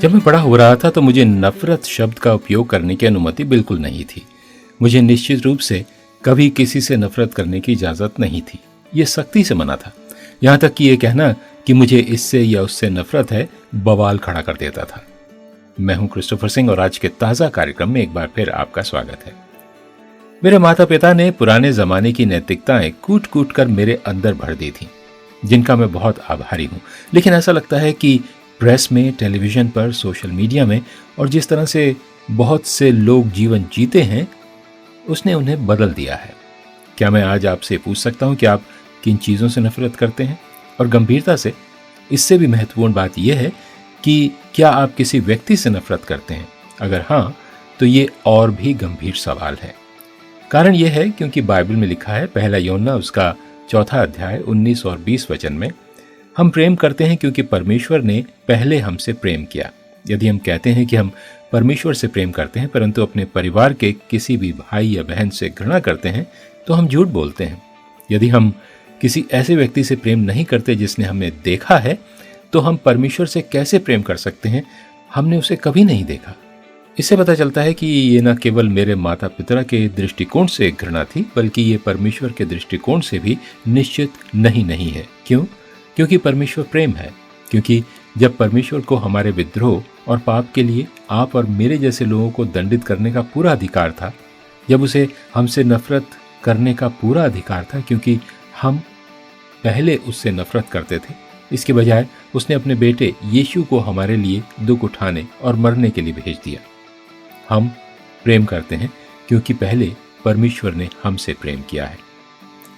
जब मैं बड़ा हो रहा था तो मुझे नफरत शब्द का उपयोग करने की अनुमति बिल्कुल नहीं थी। मुझे निश्चित रूप से कभी किसी से नफरत करने की इजाज़त नहीं थी। ये सख्ती से मना था। यहाँ तक कि ये कहना कि मुझे इससे या उससे नफरत है बवाल खड़ा कर देता था। मैं हूं क्रिस्टोफर सिंह और आज के ताज़ा कार्यक्रम में एक बार फिर आपका स्वागत है। मेरे माता पिता ने पुराने ज़माने की नैतिकताएं कूट कूट कर मेरे अंदर भर दी थी, जिनका मैं बहुत आभारी हूं। लेकिन ऐसा लगता है कि प्रेस में, टेलीविज़न पर, सोशल मीडिया में और जिस तरह से बहुत से लोग जीवन जीते हैं, उसने उन्हें बदल दिया है। क्या मैं आज आपसे पूछ सकता हूं कि आप किन चीज़ों से नफरत करते हैं? और गंभीरता से इससे भी महत्वपूर्ण बात यह है कि क्या आप किसी व्यक्ति से नफरत करते हैं? अगर हाँ, तो ये और भी गंभीर सवाल है। कारण यह है क्योंकि बाइबल में लिखा है, पहला यूहन्ना उसका 4 अध्याय 19 और 20 वचन में, हम प्रेम करते हैं क्योंकि परमेश्वर ने पहले हमसे प्रेम किया। यदि हम कहते हैं कि हम परमेश्वर से प्रेम करते हैं परंतु अपने परिवार के किसी भी भाई या बहन से घृणा करते हैं तो हम झूठ बोलते हैं। यदि हम किसी ऐसे व्यक्ति से प्रेम नहीं करते जिसने हमें देखा है तो हम परमेश्वर से कैसे प्रेम कर सकते हैं? हमने उसे कभी नहीं देखा। इससे पता चलता है कि ये न केवल मेरे माता पिता के दृष्टिकोण से घृणा थी, बल्कि ये परमेश्वर के दृष्टिकोण से भी निश्चित नहीं है। क्यों? क्योंकि परमेश्वर प्रेम है। क्योंकि जब परमेश्वर को हमारे विद्रोह और पाप के लिए आप और मेरे जैसे लोगों को दंडित करने का पूरा अधिकार था, जब उसे हमसे नफरत करने का पूरा अधिकार था, क्योंकि हम पहले उससे नफरत करते थे, इसके बजाय उसने अपने बेटे यीशु को हमारे लिए दुख उठाने और मरने के लिए भेज दिया। हम प्रेम करते हैं क्योंकि पहले परमेश्वर ने हमसे प्रेम किया है।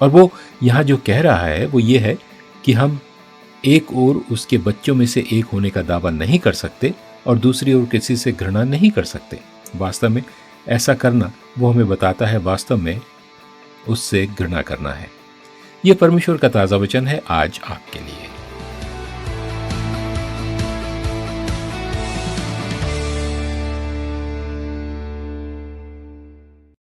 और वो यहाँ जो कह रहा है वो ये है कि हम एक ओर उसके बच्चों में से एक होने का दावा नहीं कर सकते और दूसरी ओर किसी से घृणा नहीं कर सकते। वास्तव में ऐसा करना वो हमें बताता है वास्तव में उससे घृणा करना है। यह परमेश्वर का ताज़ा वचन है आज आपके लिए।